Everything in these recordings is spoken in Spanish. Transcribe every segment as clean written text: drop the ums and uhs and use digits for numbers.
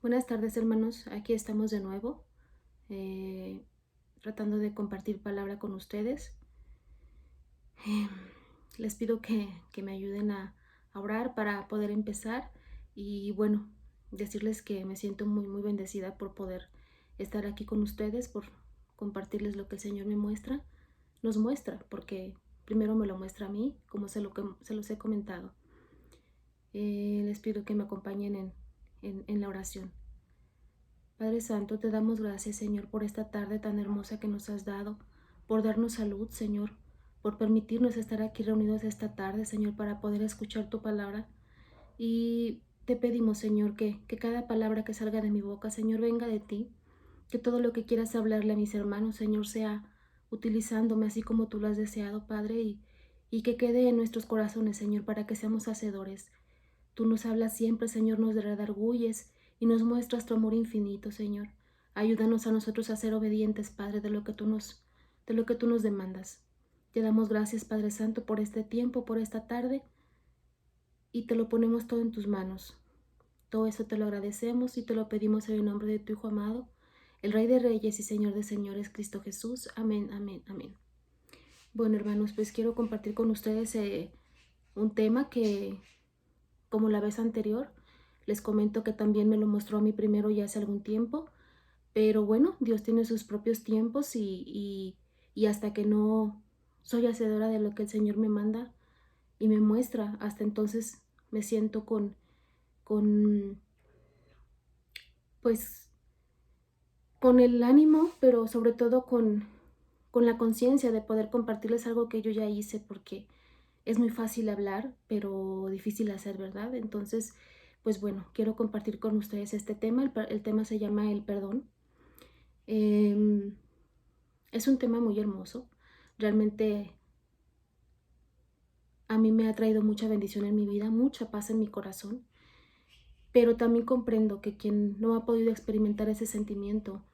Buenas tardes, hermanos. Aquí estamos de nuevo, eh, tratando de compartir palabra con ustedes. Eh, Les pido que me ayuden a orar para poder empezar y bueno, decirles que me siento muy bendecida por poder estar aquí con ustedes, por compartirles lo que el Señor nos muestra, porque primero me lo muestra a mí, como se los he comentado. Les pido que me acompañen en la oración. Padre Santo, te damos gracias, Señor, por esta tarde tan hermosa que nos has dado, por darnos salud, Señor, por permitirnos estar aquí reunidos esta tarde, Señor, para poder escuchar tu palabra. Y te pedimos, Señor, que cada palabra que salga de mi boca, Señor, venga de ti, que todo lo que quieras hablarle a mis hermanos, Señor, sea utilizándome así como tú lo has deseado, Padre, y que quede en nuestros corazones, Señor, para que seamos hacedores. Tú nos hablas siempre, Señor, nos redarguyes y nos muestras tu amor infinito, Señor. Ayúdanos a nosotros a ser obedientes, Padre, de lo que tú nos demandas. Te damos gracias, Padre Santo, por este tiempo, por esta tarde, y te lo ponemos todo en tus manos. Todo eso te lo agradecemos y te lo pedimos en el nombre de tu Hijo amado, el Rey de Reyes y Señor de Señores, Cristo Jesús. Amén, amén, amén. Bueno, hermanos, pues quiero compartir con ustedes un tema que, como la vez anterior, les comento que también me lo mostró a mí primero ya hace algún tiempo, pero bueno, Dios tiene sus propios tiempos y hasta que no soy hacedora de lo que el Señor me manda y me muestra, hasta entonces me siento con pues, con el ánimo, pero sobre todo con la conciencia de poder compartirles algo que yo ya hice, porque es muy fácil hablar, pero difícil hacer, ¿verdad? Entonces, pues bueno, quiero compartir con ustedes este tema. El tema se llama el perdón. Em, es un tema muy hermoso. Realmente a mí me ha traído mucha bendición en mi vida, mucha paz en mi corazón, pero también comprendo que quien no ha podido experimentar ese sentimiento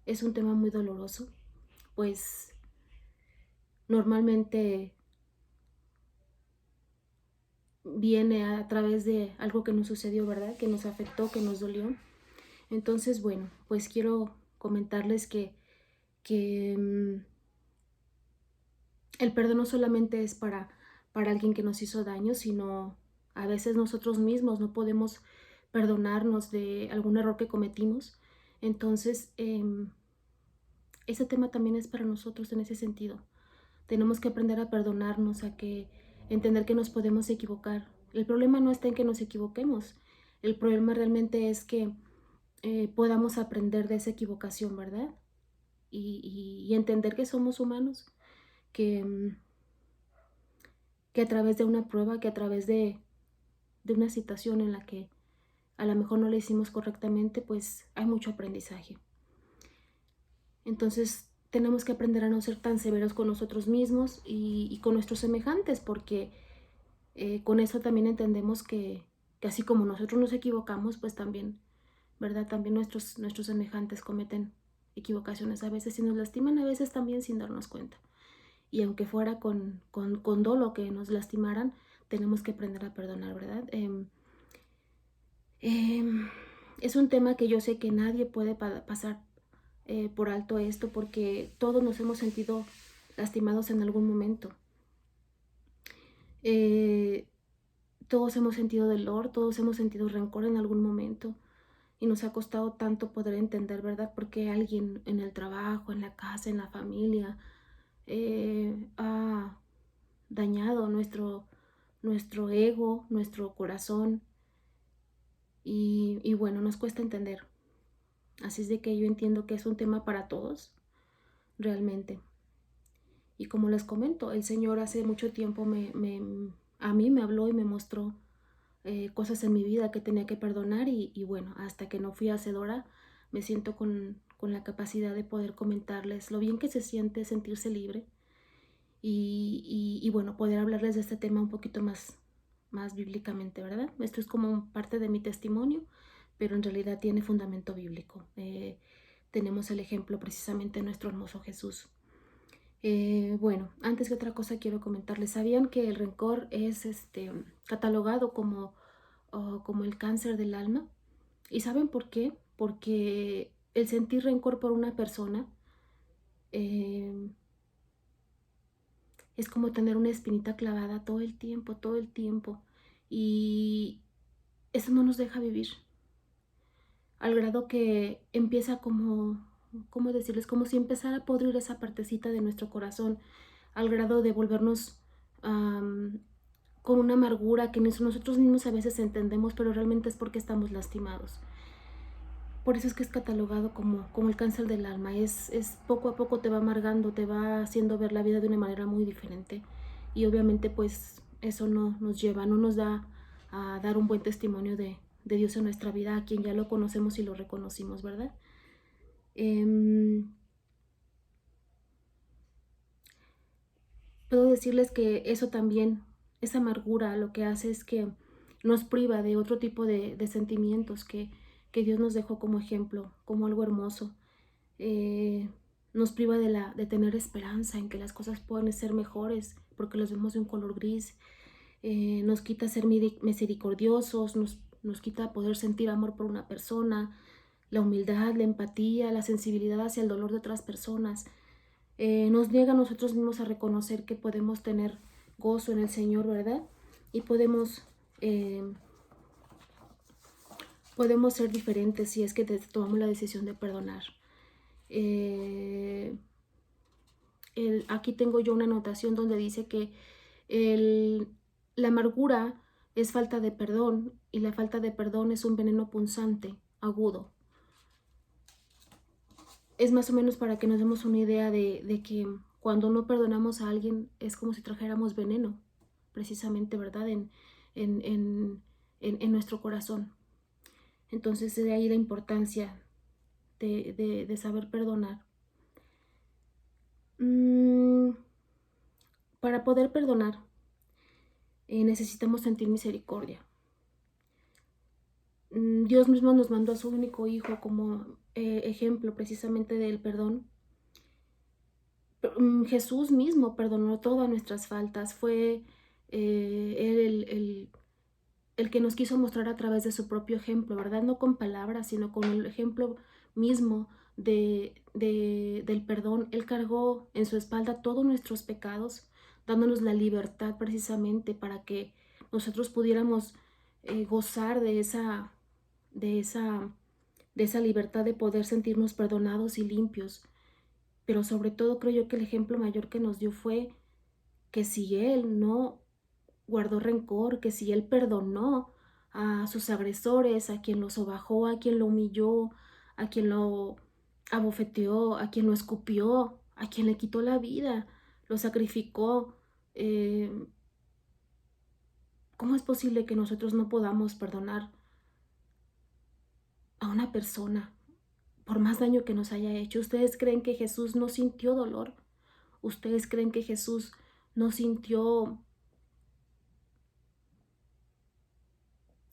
es un tema muy doloroso, pues normalmente viene a través de algo que nos sucedió, ¿verdad? Que nos afectó, que nos dolió. Entonces, bueno, pues quiero comentarles que el perdón no solamente es para alguien que nos hizo daño, sino a veces nosotros mismos no podemos perdonarnos de algún error que cometimos. Entonces, ese tema también es para nosotros en ese sentido. Tenemos que aprender a perdonarnos, entender que nos podemos equivocar. El problema no está en que nos equivoquemos. El problema realmente es que podamos aprender de esa equivocación, ¿verdad? Y entender que somos humanos, que, mm, que a través de una prueba, que a través de una situación en la que a lo mejor no la hicimos correctamente, pues hay mucho aprendizaje. Entonces tenemos que aprender a no ser tan severos con nosotros mismos y con nuestros semejantes, porque con eso también entendemos que así como nosotros nos equivocamos, pues también, ¿verdad? También nuestros semejantes cometen equivocaciones a veces y nos lastiman a veces también sin darnos cuenta. Y aunque fuera con dolo que nos lastimaran, tenemos que aprender a perdonar, ¿verdad? Em, es un tema que yo sé que nadie puede pasar por alto esto, porque todos nos hemos sentido lastimados en algún momento. Eh, Todos hemos sentido dolor, todos hemos sentido rencor en algún momento y nos ha costado tanto poder entender, ¿verdad? Porque alguien en el trabajo, en la casa, en la familia, ha dañado nuestro ego, nuestro corazón y bueno, nos cuesta entender. Así es de que yo entiendo que es un tema para todos, realmente. Y como les comento, el Señor hace mucho tiempo a mí me habló y me mostró cosas en mi vida que tenía que perdonar y bueno, hasta que no fui hacedora, me siento con la capacidad de poder comentarles lo bien que se siente sentirse libre y bueno, poder hablarles de este tema un poquito más bíblicamente, ¿verdad? Esto es como parte de mi testimonio, pero en realidad tiene fundamento bíblico. Tenemos el ejemplo precisamente de nuestro hermoso Jesús. Bueno, antes que otra cosa quiero comentarles, ¿sabían que el rencor es catalogado como el cáncer del alma? ¿Y saben por qué? Porque el sentir rencor por una persona eh, es como tener una espinita clavada todo el tiempo. Y eso no nos deja vivir. Al grado que empieza como, ¿cómo decirles? Como si empezara a podrir esa partecita de nuestro corazón, al grado de volvernos con una amargura que nosotros mismos a veces entendemos, pero realmente es porque estamos lastimados. Por eso es que es catalogado como el cáncer del alma. Es poco a poco te va amargando, te va haciendo ver la vida de una manera muy diferente. Y obviamente pues eso no nos lleva, no nos da a dar un buen testimonio de Dios en nuestra vida, a quien ya lo conocemos y lo reconocimos, ¿verdad? Puedo decirles que eso también, esa amargura, lo que hace es que nos priva de otro tipo de sentimientos que Dios nos dejó como ejemplo, como algo hermoso. Eh, Nos priva de tener esperanza en que las cosas pueden ser mejores porque los vemos de un color gris. Nos quita ser misericordiosos, nos quita poder sentir amor por una persona, la humildad, la empatía, la sensibilidad hacia el dolor de otras personas. Nos niega a nosotros mismos a reconocer que podemos tener gozo en el Señor, ¿verdad? Y eh, podemos ser diferentes si es que tomamos la decisión de perdonar. Eh, Aquí tengo yo una anotación donde dice que el, la amargura es falta de perdón y la falta de perdón es un veneno punzante, agudo. Es más o menos para que nos demos una idea de que cuando no perdonamos a alguien es como si trajéramos veneno, precisamente, ¿verdad? En, en, en nuestro corazón. Entonces de ahí la importancia de saber perdonar. Para poder perdonar necesitamos sentir misericordia. Dios mismo nos mandó a su único hijo como ejemplo precisamente del perdón. Jesús mismo perdonó todas nuestras faltas. Fue Él el que nos quiso mostrar a través de su propio ejemplo, ¿verdad? No con palabras, sino con el ejemplo mismo del perdón. Él cargó en su espalda todos nuestros pecados, dándonos la libertad precisamente para que nosotros pudiéramos gozar de esa, de esa libertad de poder sentirnos perdonados y limpios. Pero sobre todo creo yo que el ejemplo mayor que nos dio fue que si Él no guardó rencor, que si Él perdonó a sus agresores, a quien lo sobajó, a quien lo humilló, a quien lo abofeteó, a quien lo escupió, a quien le quitó la vida, lo sacrificó, eh, ¿cómo es posible que nosotros no podamos perdonar a una persona por más daño que nos haya hecho? ¿Ustedes creen que Jesús no sintió dolor? ¿Ustedes creen que Jesús no sintió,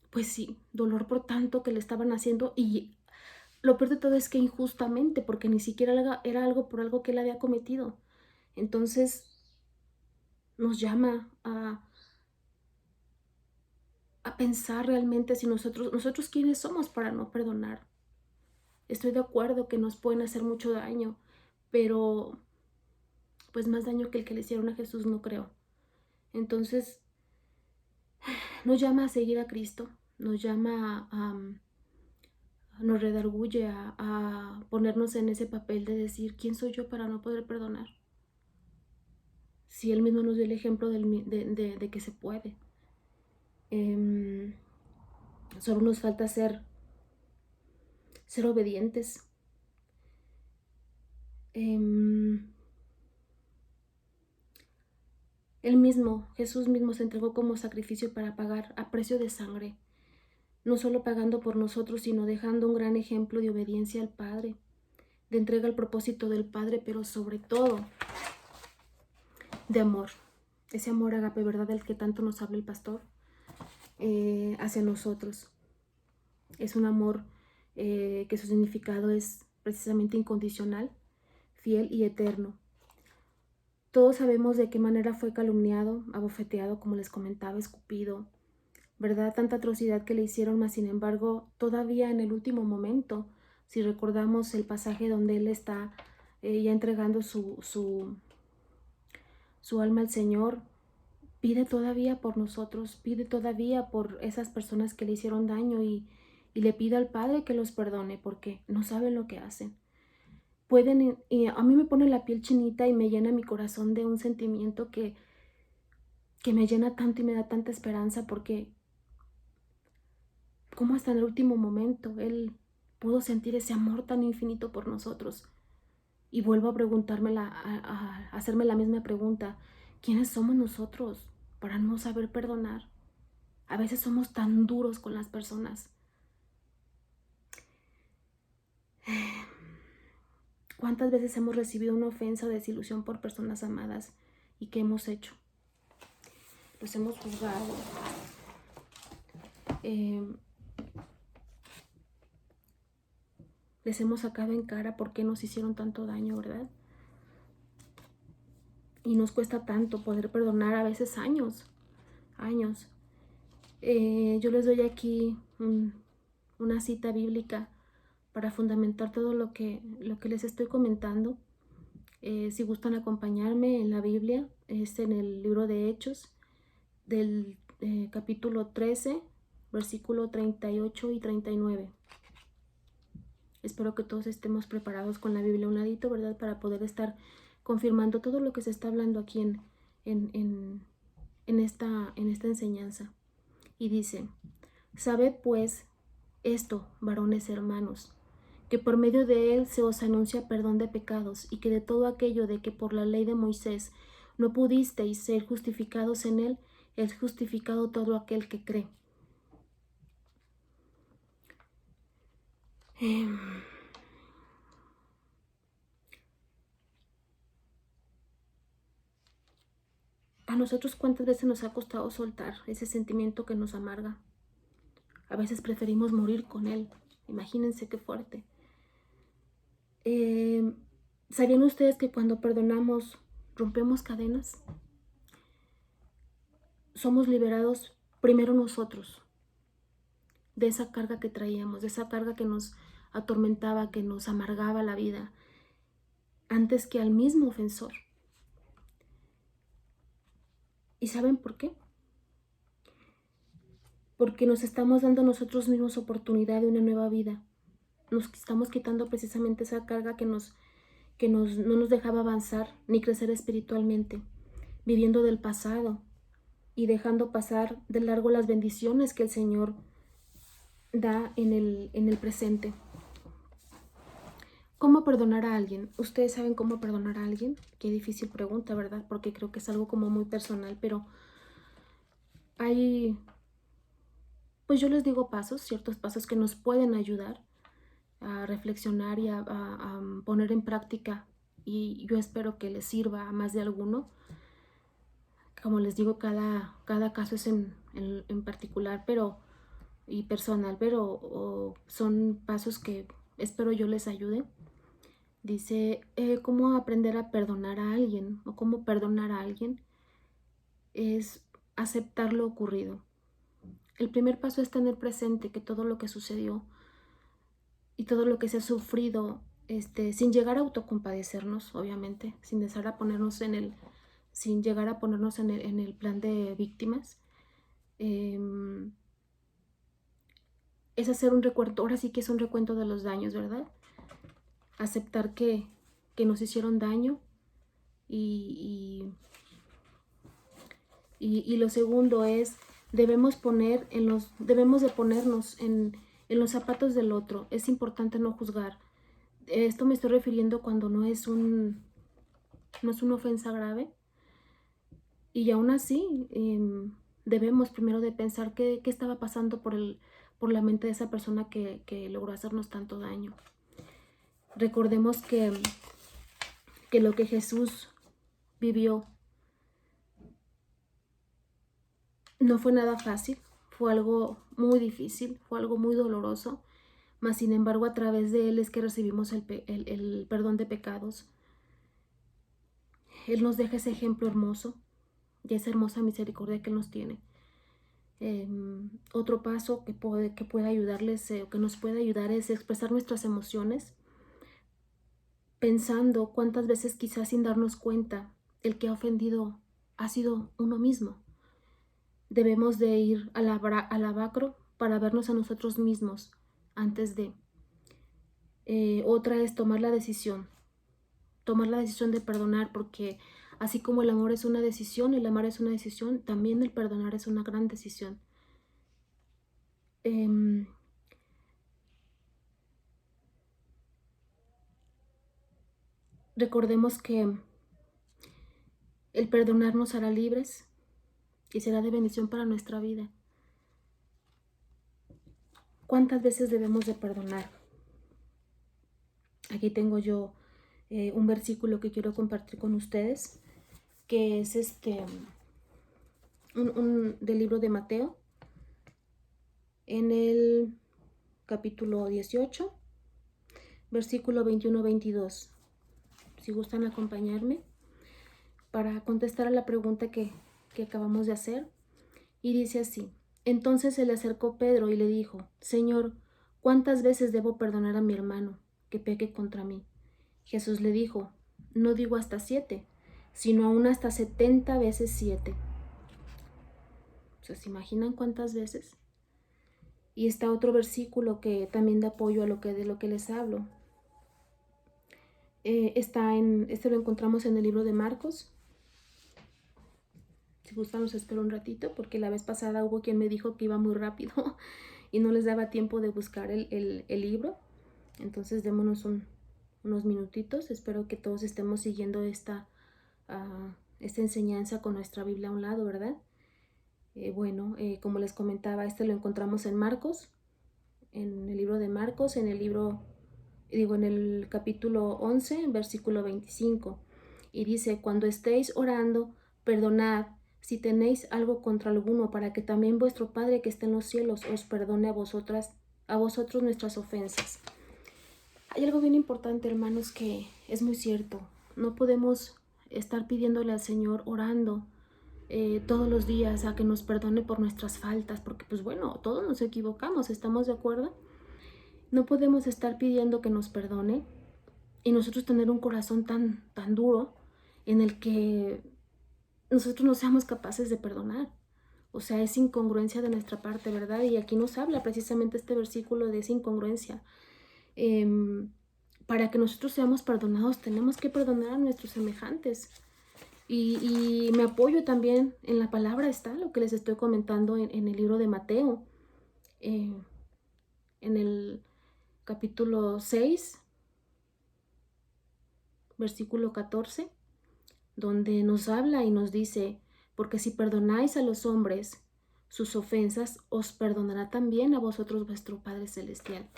pues sí, dolor por tanto que le estaban haciendo? Y lo peor de todo es que injustamente, porque ni siquiera era algo por algo que él había cometido. Entonces nos llama a pensar realmente si nosotros quiénes somos para no perdonar. Estoy de acuerdo que nos pueden hacer mucho daño, pero pues más daño que el que le hicieron a Jesús no creo. Entonces nos llama a seguir a Cristo, nos llama nos redarguye a ponernos en ese papel de decir, ¿quién soy yo para no poder perdonar? Si Él mismo nos dio el ejemplo de que se puede. Solo nos falta ser obedientes. Jesús mismo se entregó como sacrificio para pagar a precio de sangre, no solo pagando por nosotros, sino dejando un gran ejemplo de obediencia al Padre, de entrega al propósito del Padre, pero sobre todo de amor. Ese amor agape, ¿verdad?, del que tanto nos habla el pastor hacia nosotros. Es un amor que su significado es precisamente incondicional, fiel y eterno. Todos sabemos de qué manera fue calumniado, abofeteado, como les comentaba, escupido, ¿verdad? Tanta atrocidad que le hicieron, mas sin embargo, todavía en el último momento, si recordamos el pasaje donde él está ya entregando su alma al Señor, pide todavía por nosotros, pide todavía por esas personas que le hicieron daño y le pide al Padre que los perdone porque no saben lo que hacen. Pueden, y a mí me pone la piel chinita y me llena mi corazón de un sentimiento que me llena tanto y me da tanta esperanza porque como hasta en el último momento Él pudo sentir ese amor tan infinito por nosotros. Y vuelvo a preguntarme, a hacerme la misma pregunta, ¿quiénes somos nosotros para no saber perdonar? A veces somos tan duros con las personas. ¿Cuántas veces hemos recibido una ofensa o desilusión por personas amadas? ¿Y qué hemos hecho? Los hemos juzgado. Les hemos sacado en cara por qué nos hicieron tanto daño, ¿verdad? Y nos cuesta tanto poder perdonar, a veces años. Yo les doy aquí una cita bíblica para fundamentar todo lo que les estoy comentando. Si gustan acompañarme en la Biblia, es en el libro de Hechos, del capítulo 13, versículo 38 y 39. Espero que todos estemos preparados con la Biblia a un ladito, ¿verdad? Para poder estar confirmando todo lo que se está hablando aquí en esta enseñanza. Y dice, sabed pues esto, varones hermanos, que por medio de él se os anuncia perdón de pecados, y que de todo aquello de que por la ley de Moisés no pudisteis ser justificados en él, es justificado todo aquel que cree. A nosotros cuántas veces nos ha costado soltar ese sentimiento que nos amarga. A veces preferimos morir con él. Imagínense qué fuerte. ¿Sabían ustedes que cuando perdonamos rompemos cadenas? Somos liberados primero nosotros de esa carga que traíamos, de esa carga que nos atormentaba, que nos amargaba la vida, antes que al mismo ofensor. ¿Y saben por qué? Porque nos estamos dando nosotros mismos oportunidad de una nueva vida. Nos estamos quitando precisamente esa carga que no nos dejaba avanzar ni crecer espiritualmente, viviendo del pasado y dejando pasar de largo las bendiciones que el Señor da en el presente. ¿Cómo perdonar a alguien? ¿Ustedes saben cómo perdonar a alguien? Qué difícil pregunta, ¿verdad? Porque creo que es algo como muy personal, pero pues yo les digo pasos, ciertos pasos que nos pueden ayudar a reflexionar y a poner en práctica, y yo espero que les sirva a más de alguno. Como les digo, cada caso es en particular y personal, pero son pasos que espero yo les ayude. Dice, ¿cómo aprender a perdonar a alguien? O cómo perdonar a alguien es aceptar lo ocurrido. El primer paso es tener presente que todo lo que sucedió y todo lo que se ha sufrido, sin llegar a autocompadecernos, obviamente, sin llegar a ponernos en el plan de víctimas, es hacer un recuento. Ahora sí que es un recuento de los daños, ¿verdad? Aceptar que nos hicieron daño y lo segundo es debemos de ponernos en los zapatos del otro. Es importante no juzgar. Esto me estoy refiriendo cuando no es una ofensa grave, y aún así debemos primero de pensar qué estaba pasando por la mente de esa persona que logró hacernos tanto daño. Recordemos que lo que Jesús vivió no fue nada fácil, fue algo muy difícil, fue algo muy doloroso, mas sin embargo a través de él es que recibimos el perdón de pecados. Él nos deja ese ejemplo hermoso y esa hermosa misericordia que él nos tiene. Otro paso que puede ayudarles o que nos puede ayudar es expresar nuestras emociones, pensando cuántas veces quizás sin darnos cuenta el que ha ofendido ha sido uno mismo. Debemos de ir al abacro para vernos a nosotros mismos antes de. Otra es tomar la decisión de perdonar, porque así como el amor es una decisión, el amar es una decisión, también el perdonar es una gran decisión. Recordemos que el perdonar nos hará libres y será de bendición para nuestra vida. ¿Cuántas veces debemos de perdonar? Aquí tengo yo un versículo que quiero compartir con ustedes, que es del libro de Mateo, en el capítulo 18, versículo 21-22. Si gustan acompañarme para contestar a la pregunta que acabamos de hacer. Y dice así: entonces se le acercó Pedro y le dijo: Señor, ¿cuántas veces debo perdonar a mi hermano que peque contra mí? Jesús le dijo: no digo hasta 7, sino aún hasta 70 veces 7. ¿Se imaginan cuántas veces? Y está otro versículo que también da apoyo a de lo que les hablo. Lo encontramos en el libro de Marcos. Si gustan, los espero un ratito, porque la vez pasada hubo quien me dijo que iba muy rápido y no les daba tiempo de buscar el libro. Entonces démonos unos minutitos. Espero que todos estemos siguiendo esta enseñanza con nuestra Biblia a un lado, ¿verdad? Como les comentaba, lo encontramos en Marcos, en el libro de Marcos, en el capítulo 11, versículo 25. Y dice: cuando estéis orando, perdonad si tenéis algo contra alguno, para que también vuestro Padre que está en los cielos os perdone a vosotros nuestras ofensas. Hay algo bien importante, hermanos, que es muy cierto. No podemos estar pidiéndole al Señor, orando todos los días a que nos perdone por nuestras faltas, porque pues bueno, todos nos equivocamos, ¿estamos de acuerdo? No podemos estar pidiendo que nos perdone y nosotros tener un corazón tan duro en el que nosotros no seamos capaces de perdonar. O sea, es incongruencia de nuestra parte, ¿verdad? Y aquí nos habla precisamente este versículo de esa incongruencia. Para que nosotros seamos perdonados, tenemos que perdonar a nuestros semejantes. Y me apoyo también en la palabra, está lo que les estoy comentando en el libro de Mateo, en el capítulo 6, versículo 14, donde nos habla y nos dice: porque si perdonáis a los hombres sus ofensas, os perdonará también a vosotros vuestro Padre Celestial.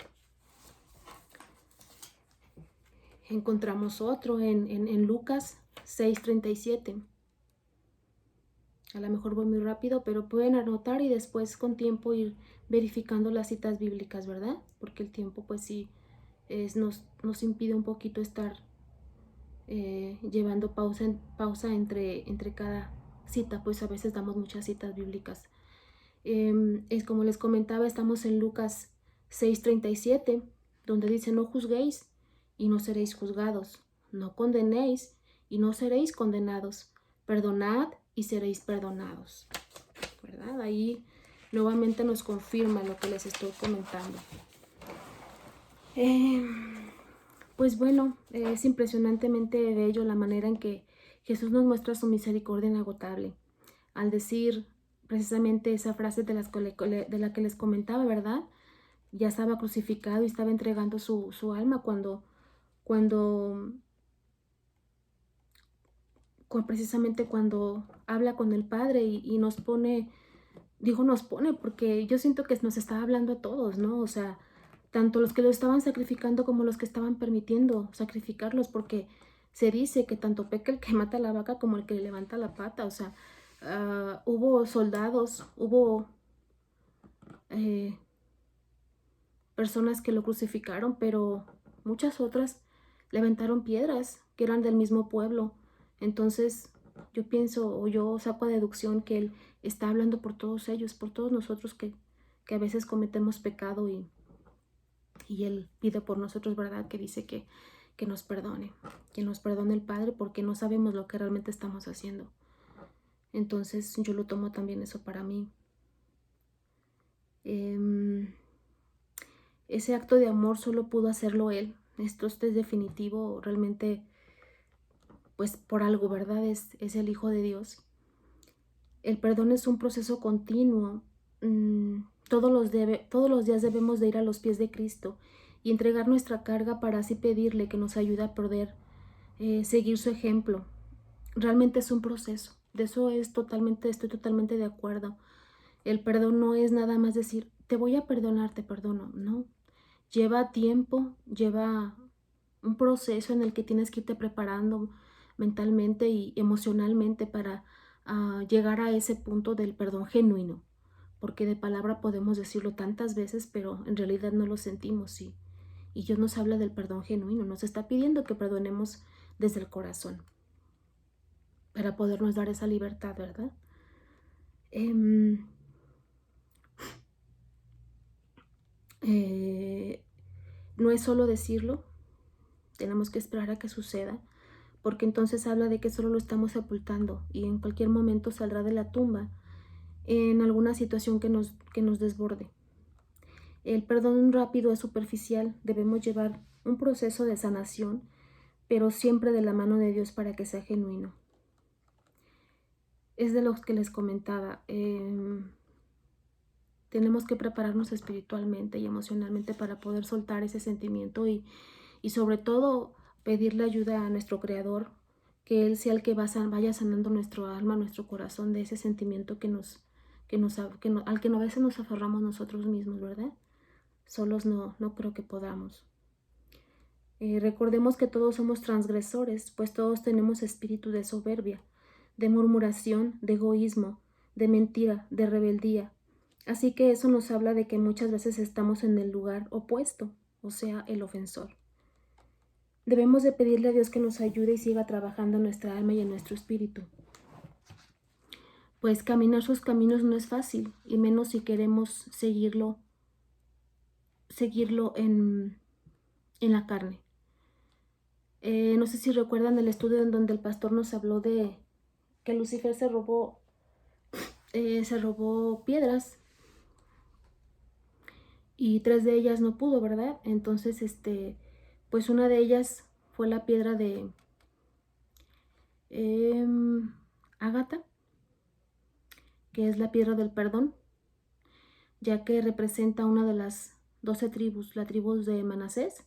Encontramos otro en Lucas 6:37. A lo mejor voy muy rápido, pero pueden anotar y después con tiempo ir verificando las citas bíblicas, ¿verdad? Porque el tiempo pues sí nos impide un poquito estar llevando pausa entre cada cita, pues a veces damos muchas citas bíblicas. Es como les comentaba, estamos en Lucas 6:37, donde dice: no juzguéis y no seréis juzgados, no condenéis y no seréis condenados, perdonad y seréis perdonados, ¿verdad? Ahí nuevamente nos confirma lo que les estoy comentando. Pues bueno, es impresionantemente bello la manera en que Jesús nos muestra su misericordia inagotable al decir precisamente esa frase de la que les comentaba, ¿verdad? Ya estaba crucificado y estaba entregando su alma precisamente cuando habla con el Padre y nos pone, digo nos pone porque yo siento que nos estaba hablando a todos, ¿no? O sea, tanto los que lo estaban sacrificando como los que estaban permitiendo sacrificarlos, porque se dice que tanto peca el que mata a la vaca como el que le levanta la pata. O sea, hubo soldados, hubo personas que lo crucificaron, pero muchas otras levantaron piedras que eran del mismo pueblo. Entonces, Yo pienso o yo saco a deducción que Él está hablando por todos ellos, por todos nosotros que a veces cometemos pecado y Él pide por nosotros, ¿verdad? Que dice que nos perdone el Padre porque no sabemos lo que realmente estamos haciendo. Entonces yo lo tomo también eso para mí. Ese acto de amor solo pudo hacerlo Él. Esto es definitivo, realmente, pues por algo, ¿verdad? Es el Hijo de Dios. El perdón es un proceso continuo. Todos los días debemos de ir a los pies de Cristo y entregar nuestra carga para así pedirle que nos ayude a poder seguir su ejemplo. Realmente es un proceso. De eso estoy totalmente de acuerdo. El perdón no es nada más decir, te voy a perdonar, te perdono. No. Lleva tiempo, lleva un proceso en el que tienes que irte preparando mentalmente y emocionalmente para llegar a ese punto del perdón genuino. Porque de palabra podemos decirlo tantas veces, pero en realidad no lo sentimos. Y Dios nos habla del perdón genuino. Nos está pidiendo que perdonemos desde el corazón para podernos dar esa libertad, ¿verdad? No es solo decirlo, tenemos que esperar a que suceda, porque entonces habla de que solo lo estamos sepultando y en cualquier momento saldrá de la tumba en alguna situación que nos desborde. El perdón rápido es superficial, debemos llevar un proceso de sanación, pero siempre de la mano de Dios para que sea genuino. Es de los que les comentaba, tenemos que prepararnos espiritualmente y emocionalmente para poder soltar ese sentimiento y sobre todo pedirle ayuda a nuestro Creador, que Él sea el que vaya sanando nuestro alma, nuestro corazón de ese sentimiento al que a veces nos aferramos nosotros mismos, ¿verdad? Solos no creo que podamos. Recordemos que todos somos transgresores, pues todos tenemos espíritu de soberbia, de murmuración, de egoísmo, de mentira, de rebeldía. Así que eso nos habla de que muchas veces estamos en el lugar opuesto, o sea, el ofensor. Debemos de pedirle a Dios que nos ayude y siga trabajando en nuestra alma y en nuestro espíritu. Pues caminar sus caminos no es fácil, y menos si queremos seguirlo en la carne. No sé si recuerdan el estudio en donde el pastor nos habló de que Lucifer se robó piedras y 3 de ellas no pudo, ¿verdad? Entonces, pues una de ellas fue la piedra de Ágata, que es la piedra del perdón, ya que representa una de las 12 tribus, la tribu de Manasés.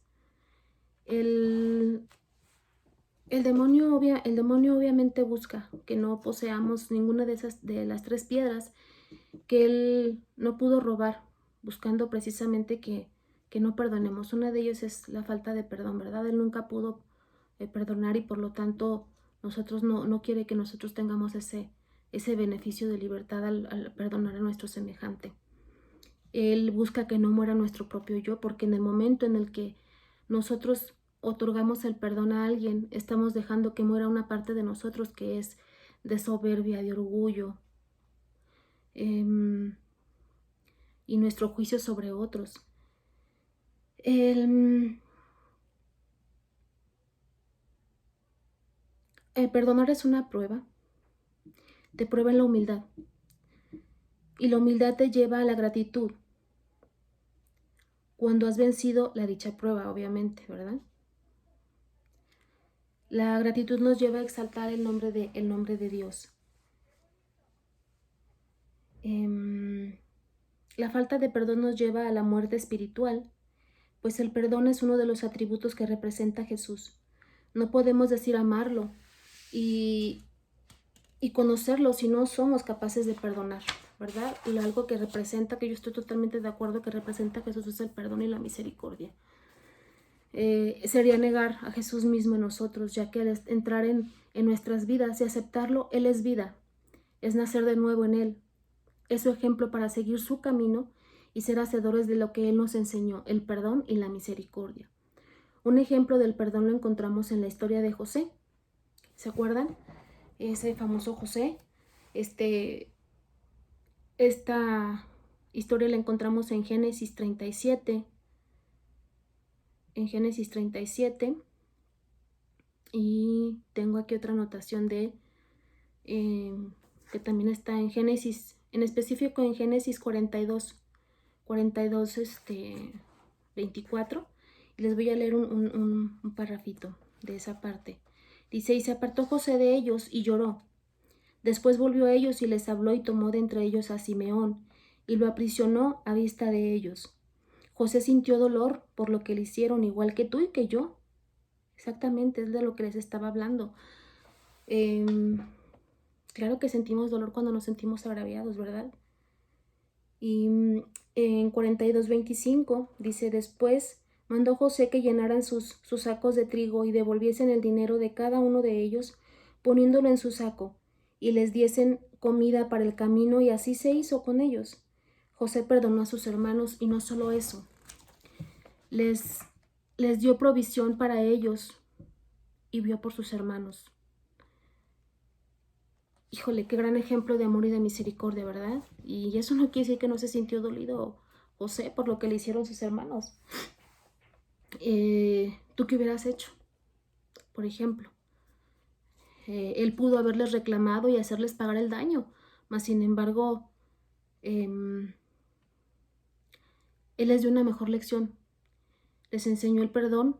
El demonio obviamente busca que no poseamos ninguna de las 3 piedras que él no pudo robar, buscando precisamente que no perdonemos. Una de ellas es la falta de perdón, ¿verdad? Él nunca pudo perdonar y por lo tanto nosotros no quiere que nosotros tengamos ese beneficio de libertad al perdonar a nuestro semejante. Él busca que no muera nuestro propio yo, porque en el momento en el que nosotros otorgamos el perdón a alguien, estamos dejando que muera una parte de nosotros que es de soberbia, de orgullo, y nuestro juicio sobre otros. El perdonar es una prueba, te prueba en la humildad, y la humildad te lleva a la gratitud cuando has vencido la dicha prueba, obviamente, ¿verdad? La gratitud nos lleva a exaltar el nombre de Dios. La falta de perdón nos lleva a la muerte espiritual, pues el perdón es uno de los atributos que representa a Jesús. No podemos decir amarlo y conocerlo si no somos capaces de perdonar, ¿verdad? Y algo que representa, que yo estoy totalmente de acuerdo que representa a Jesús, es el perdón y la misericordia. Sería negar a Jesús mismo en nosotros, ya que al entrar en nuestras vidas y aceptarlo, Él es vida, es nacer de nuevo en Él. Es su ejemplo para seguir su camino y ser hacedores de lo que Él nos enseñó, el perdón y la misericordia. Un ejemplo del perdón lo encontramos en la historia de José. ¿Se acuerdan? ese famoso José. Esta historia la encontramos en Génesis 37. En Génesis 37. Y tengo aquí otra anotación de que también está en Génesis, en específico en Génesis 42, 24. Y les voy a leer un parrafito de esa parte. Dice: y se apartó José de ellos y lloró. Después volvió a ellos y les habló y tomó de entre ellos a Simeón y lo aprisionó a vista de ellos. José sintió dolor por lo que le hicieron, igual que tú y que yo. Exactamente, es de lo que les estaba hablando. Claro que sentimos dolor cuando nos sentimos agraviados, ¿verdad? Y en 42:25 dice: después mandó José que llenaran sus sacos de trigo y devolviesen el dinero de cada uno de ellos, poniéndolo en su saco, y les diesen comida para el camino, y así se hizo con ellos. José perdonó a sus hermanos, y no solo eso, les dio provisión para ellos y vio por sus hermanos. Híjole, qué gran ejemplo de amor y de misericordia, ¿verdad? Y eso no quiere decir que no se sintió dolido José por lo que le hicieron sus hermanos. ¿Tú qué hubieras hecho? Por ejemplo, él pudo haberles reclamado y hacerles pagar el daño, mas sin embargo, él les dio una mejor lección. Les enseñó el perdón,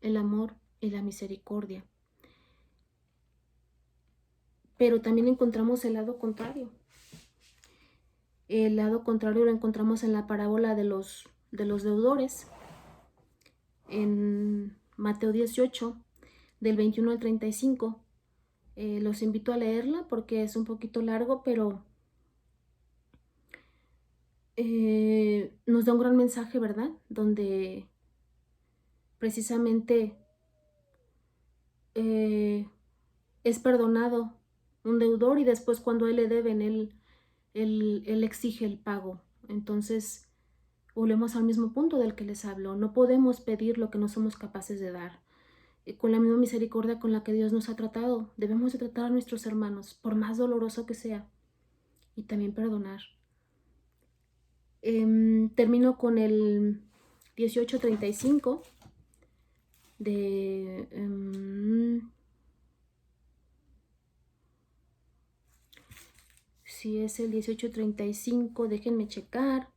el amor y la misericordia. Pero también encontramos el lado contrario. El lado contrario lo encontramos en la parábola de los deudores. En Mateo 18, del 21 al 35. Los invito a leerla porque es un poquito largo, pero nos da un gran mensaje, ¿verdad? Donde precisamente es perdonado un deudor y después cuando él le deben, él exige el pago. Entonces, volvemos al mismo punto del que les hablo. No podemos pedir lo que no somos capaces de dar. Con la misma misericordia con la que Dios nos ha tratado, debemos de tratar a nuestros hermanos, por más doloroso que sea, y también perdonar. Termino con el 18:35 de... si es el 18:35, déjenme checar.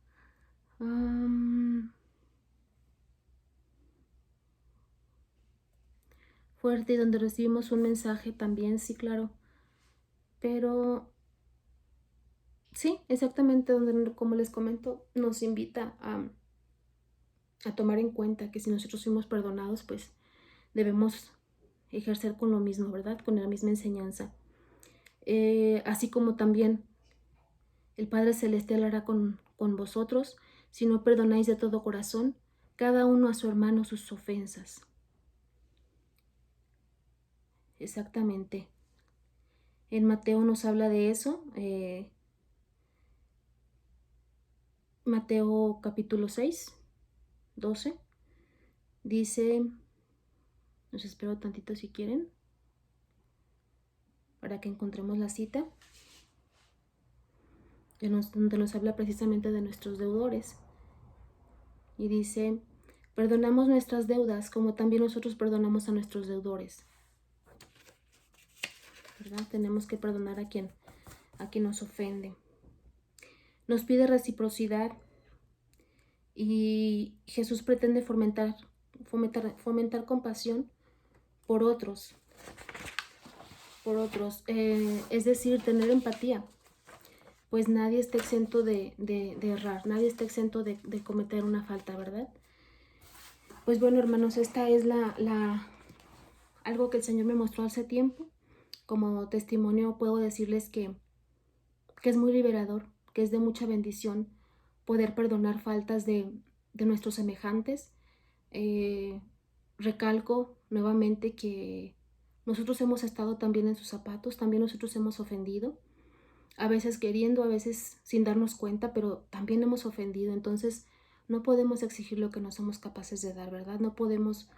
Fuerte, donde recibimos un mensaje también, sí, claro. Pero sí, exactamente donde, como les comento, nos invita a tomar en cuenta que si nosotros fuimos perdonados, pues debemos ejercer con lo mismo, ¿verdad? Con la misma enseñanza. Así como también el Padre Celestial hará con vosotros, si no perdonáis de todo corazón, cada uno a su hermano sus ofensas. Exactamente. En Mateo nos habla de eso. Mateo capítulo 6, 12. Dice, los espero tantito si quieren, para que encontremos la cita, donde nos habla precisamente de nuestros deudores. Y dice: perdonamos nuestras deudas como también nosotros perdonamos a nuestros deudores. ¿Verdad? Tenemos que perdonar a quien nos ofende. Nos pide reciprocidad y Jesús pretende fomentar compasión por otros. Es decir, tener empatía. Pues nadie está exento de errar, nadie está exento de cometer una falta, ¿verdad? Pues bueno, hermanos, esta es algo que el Señor me mostró hace tiempo. Como testimonio puedo decirles que es muy liberador, que es de mucha bendición poder perdonar faltas de nuestros semejantes. Recalco nuevamente que nosotros hemos estado también en sus zapatos, también nosotros hemos ofendido, a veces queriendo, a veces sin darnos cuenta, pero también hemos ofendido. Entonces no podemos exigir lo que no somos capaces de dar, ¿verdad? No podemos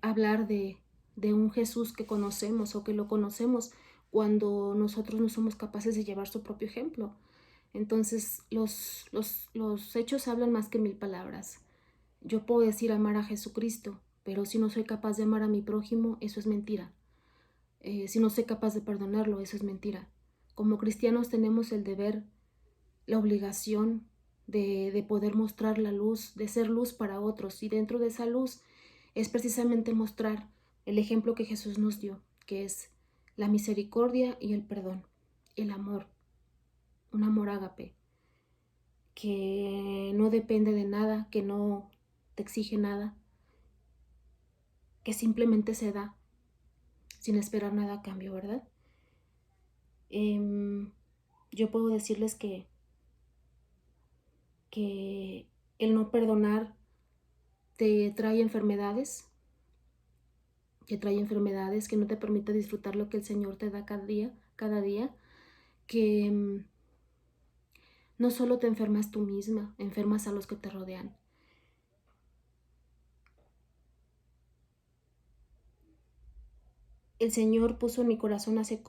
hablar de un Jesús que conocemos o que lo conocemos cuando nosotros no somos capaces de llevar su propio ejemplo. Entonces, los hechos hablan más que 1000 palabras. Yo puedo decir amar a Jesucristo, pero si no soy capaz de amar a mi prójimo, eso es mentira. Si no soy capaz de perdonarlo, eso es mentira. Como cristianos tenemos el deber, la obligación de poder mostrar la luz, de ser luz para otros. Y dentro de esa luz es precisamente mostrar el ejemplo que Jesús nos dio, que es la misericordia y el perdón, el amor, un amor ágape, que no depende de nada, que no te exige nada, que simplemente se da sin esperar nada a cambio, ¿verdad? Yo puedo decirles que el no perdonar te trae enfermedades, que no te permite disfrutar lo que el Señor te da cada día, que no solo te enfermas tú misma, enfermas a los que te rodean. El Señor puso en mi corazón hace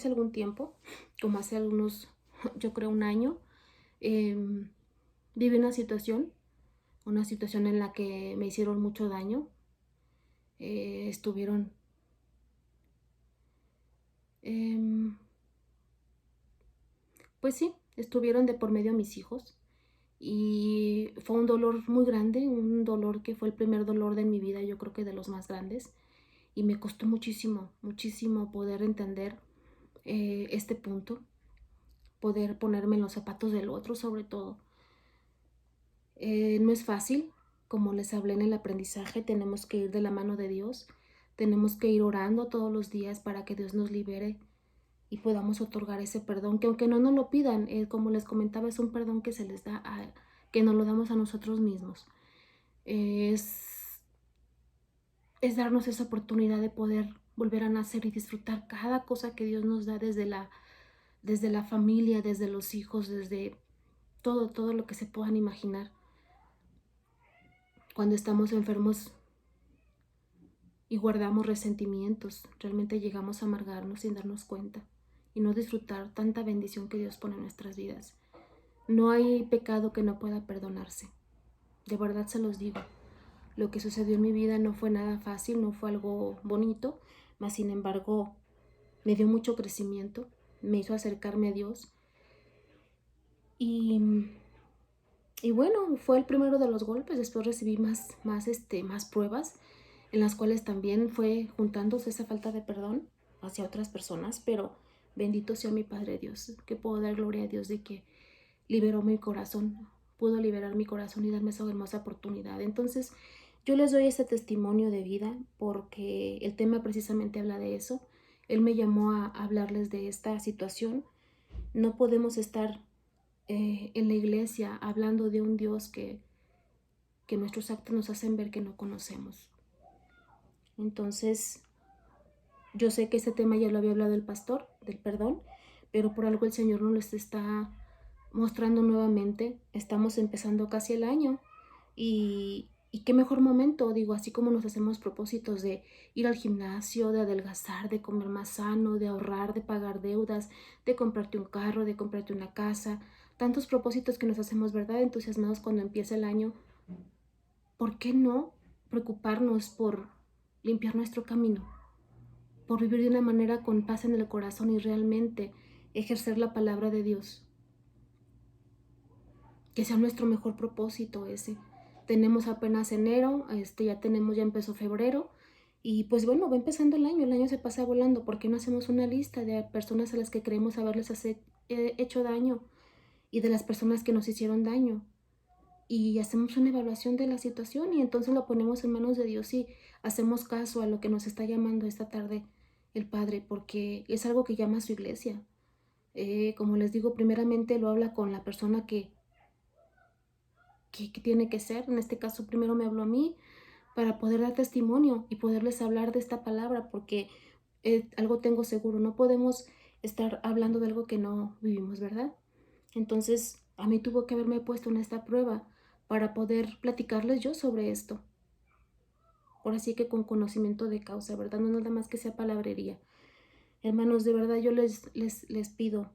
algún tiempo, como hace algunos, yo creo 1 año, viví una situación en la que me hicieron mucho daño. Estuvieron pues sí, estuvieron de por medio mis hijos y fue un dolor muy grande, un dolor que fue el primer dolor de mi vida, yo creo que de los más grandes, y me costó muchísimo, muchísimo poder entender este punto, poder ponerme en los zapatos del otro sobre todo. No es fácil, como les hablé en el aprendizaje, tenemos que ir de la mano de Dios, tenemos que ir orando todos los días para que Dios nos libere y podamos otorgar ese perdón, que aunque no nos lo pidan, como les comentaba, es un perdón que se les da, que nos lo damos a nosotros mismos. Es darnos esa oportunidad de poder volver a nacer y disfrutar cada cosa que Dios nos da desde la familia, desde los hijos, desde todo lo que se puedan imaginar. Cuando estamos enfermos y guardamos resentimientos, realmente llegamos a amargarnos sin darnos cuenta y no disfrutar tanta bendición que Dios pone en nuestras vidas. No hay pecado que no pueda perdonarse. De verdad se los digo. Lo que sucedió en mi vida no fue nada fácil, no fue algo bonito, mas sin embargo me dio mucho crecimiento, me hizo acercarme a Dios. Y bueno, fue el primero de los golpes. Después recibí más pruebas en las cuales también fue juntándose esa falta de perdón hacia otras personas, pero bendito sea mi Padre Dios, que puedo dar gloria a Dios de que liberó mi corazón, pudo liberar mi corazón y darme esa hermosa oportunidad. Entonces, yo les doy ese testimonio de vida porque el tema precisamente habla de eso. Él me llamó a hablarles de esta situación. No podemos estar en la iglesia hablando de un Dios que nuestros actos nos hacen ver que no conocemos. Entonces, yo sé que ese tema ya lo había hablado el pastor, del perdón, pero por algo el Señor nos lo está mostrando nuevamente. Estamos empezando casi el año y qué mejor momento, digo, así como nos hacemos propósitos de ir al gimnasio, de adelgazar, de comer más sano, de ahorrar, de pagar deudas, de comprarte un carro, de comprarte una casa, tantos propósitos que nos hacemos, ¿verdad? Entusiasmados cuando empieza el año. ¿Por qué no preocuparnos por limpiar nuestro camino? Por vivir de una manera con paz en el corazón y realmente ejercer la palabra de Dios. Que sea nuestro mejor propósito ese. Tenemos apenas enero, ya empezó febrero y pues bueno, va empezando el año se pasa volando. ¿Por qué no hacemos una lista de personas a las que creemos haberles hecho daño y de las personas que nos hicieron daño? Y hacemos una evaluación de la situación y entonces lo ponemos en manos de Dios y hacemos caso a lo que nos está llamando esta tarde el Padre, porque es algo que llama a su iglesia. Como les digo, primeramente lo habla con la persona que tiene que ser. En este caso primero me habló a mí para poder dar testimonio y poderles hablar de esta palabra, porque algo tengo seguro, no podemos estar hablando de algo que no vivimos, ¿verdad? Entonces a mí tuvo que haberme puesto en esta prueba para poder platicarles yo sobre esto. Ahora sí que con conocimiento de causa, ¿verdad? No nada más que sea palabrería. Hermanos, de verdad yo les pido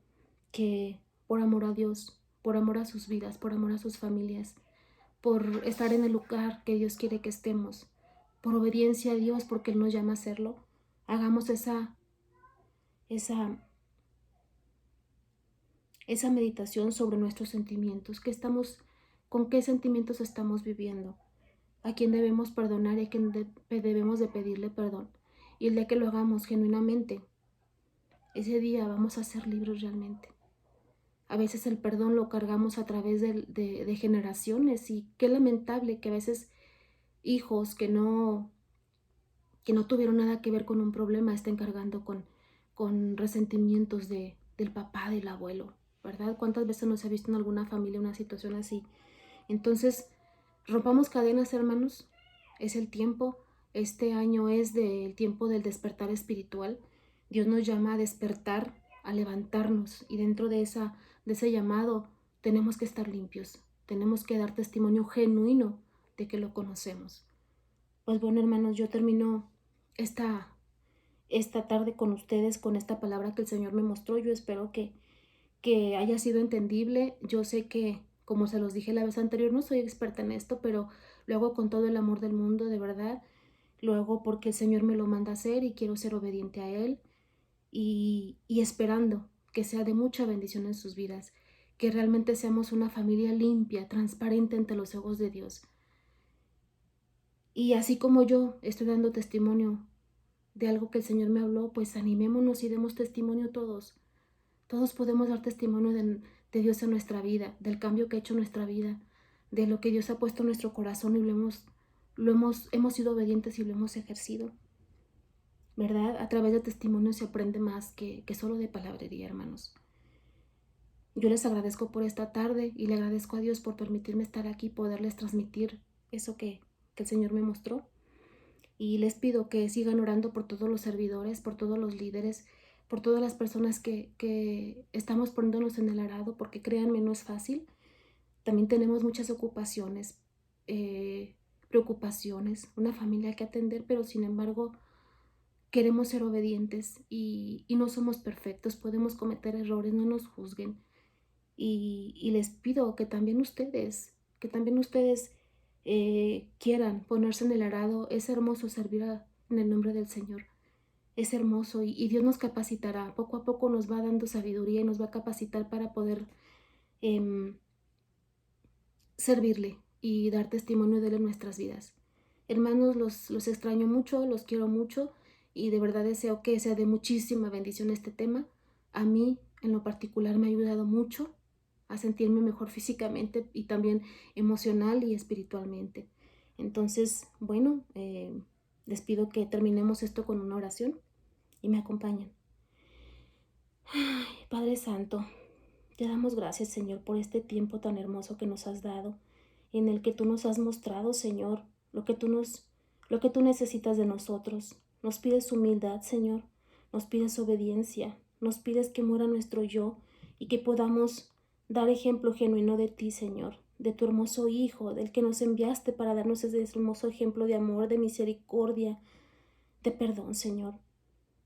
que por amor a Dios, por amor a sus vidas, por amor a sus familias, por estar en el lugar que Dios quiere que estemos, por obediencia a Dios porque Él nos llama a hacerlo, hagamos esa, esa meditación sobre nuestros sentimientos, con qué sentimientos estamos viviendo, a quién debemos perdonar y a quién debemos de pedirle perdón. Y el día que lo hagamos genuinamente, ese día vamos a ser libres realmente. A veces el perdón lo cargamos a través de generaciones y qué lamentable que a veces hijos que no tuvieron nada que ver con un problema estén cargando con resentimientos del papá, del abuelo, ¿verdad? ¿Cuántas veces no se ha visto en alguna familia una situación así? Entonces, rompamos cadenas, hermanos. Es el tiempo. Este año es el tiempo del despertar espiritual. Dios nos llama a despertar, a levantarnos. Y dentro de ese llamado tenemos que estar limpios. Tenemos que dar testimonio genuino de que lo conocemos. Pues bueno, hermanos, yo termino esta tarde con ustedes con esta palabra que el Señor me mostró. Yo espero que haya sido entendible. Yo sé que, como se los dije la vez anterior, no soy experta en esto, pero lo hago con todo el amor del mundo, de verdad. Lo hago porque el Señor me lo manda a hacer y quiero ser obediente a Él y esperando que sea de mucha bendición en sus vidas, que realmente seamos una familia limpia, transparente ante los ojos de Dios. Y así como yo estoy dando testimonio de algo que el Señor me habló, pues animémonos y demos testimonio todos. Todos podemos dar testimonio de Dios en nuestra vida, del cambio que ha hecho en nuestra vida, de lo que Dios ha puesto en nuestro corazón y hemos sido obedientes y lo hemos ejercido. ¿Verdad? A través de testimonio se aprende más que solo de palabrería, hermanos. Yo les agradezco por esta tarde y le agradezco a Dios por permitirme estar aquí y poderles transmitir eso que el Señor me mostró. Y les pido que sigan orando por todos los servidores, por todos los líderes, por todas las personas que estamos poniéndonos en el arado, porque créanme, no es fácil. También tenemos muchas ocupaciones, preocupaciones, una familia que atender, pero sin embargo queremos ser obedientes y no somos perfectos, podemos cometer errores, no nos juzguen. Y les pido que también ustedes quieran ponerse en el arado. Es hermoso servir en el nombre del Señor. Es hermoso y Dios nos capacitará. Poco a poco nos va dando sabiduría y nos va a capacitar para poder em, servirle y dar testimonio de él en nuestras vidas. Hermanos, los extraño mucho, los quiero mucho y de verdad deseo que sea de muchísima bendición este tema. A mí, en lo particular, me ha ayudado mucho a sentirme mejor físicamente y también emocional y espiritualmente. Entonces, bueno, les pido que terminemos esto con una oración y me acompañen. Ay, Padre Santo, te damos gracias, Señor, por este tiempo tan hermoso que nos has dado, en el que tú nos has mostrado, Señor, lo que tú necesitas de nosotros. Nos pides humildad, Señor, nos pides obediencia, nos pides que muera nuestro yo y que podamos dar ejemplo genuino de ti, Señor, de tu hermoso Hijo, del que nos enviaste para darnos ese hermoso ejemplo de amor, de misericordia, de perdón, Señor.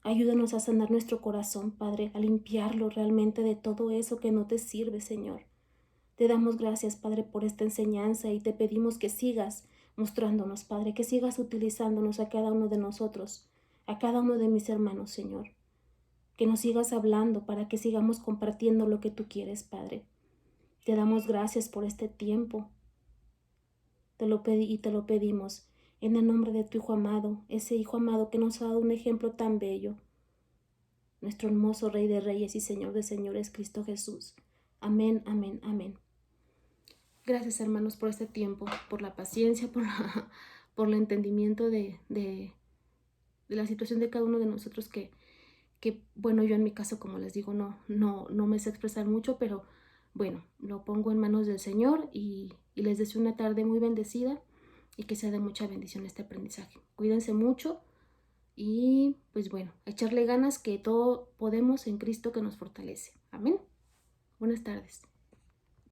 Ayúdanos a sanar nuestro corazón, Padre, a limpiarlo realmente de todo eso que no te sirve, Señor. Te damos gracias, Padre, por esta enseñanza y te pedimos que sigas mostrándonos, Padre, que sigas utilizándonos a cada uno de nosotros, a cada uno de mis hermanos, Señor. Que nos sigas hablando para que sigamos compartiendo lo que tú quieres, Padre. Te damos gracias por este tiempo. Te lo pedimos en el nombre de tu Hijo amado, ese Hijo amado que nos ha dado un ejemplo tan bello, nuestro hermoso Rey de Reyes y Señor de Señores, Cristo Jesús. Amén, amén, amén. Gracias, hermanos, por este tiempo, por la paciencia, por el entendimiento de la situación de cada uno de nosotros bueno, yo en mi caso, como les digo, no me sé expresar mucho, pero bueno, lo pongo en manos del Señor y les deseo una tarde muy bendecida y que sea de mucha bendición este aprendizaje. Cuídense mucho y pues bueno, echarle ganas que todo podemos en Cristo que nos fortalece. Amén. Buenas tardes.